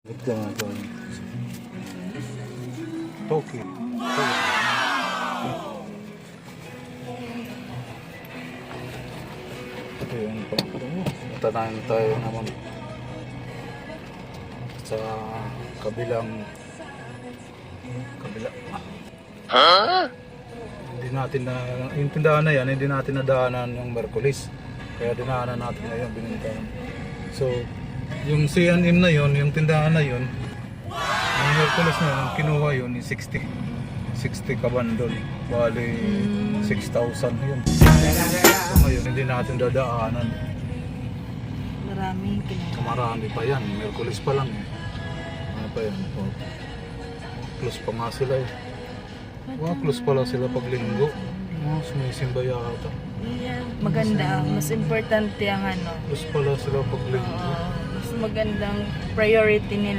Ito na ito. Tokyo. Ito yung tanayan tayo naman sa kabila. Hindi natin na yung tindahan na yan, hindi natin nadaanan yung Merkulis, kaya dinaanan natin ngayon, binintahan. So yung C&M na yon, yung tindahan na yon, yung Merkulis na yun, kinuha yun yung 60 kabandol, bali 6,000 yun. So ngayon hindi natin dadaanan, Maraming kinuha. marami pa yan, Merkulis pa lang eh. Ano pa yan? Oh. Close pa nga sila eh. Close pala sila pag linggo. Sumisimba yata. Maganda, mas importante ang ano. Close pala sila pag linggo. Mas magandang priority nila.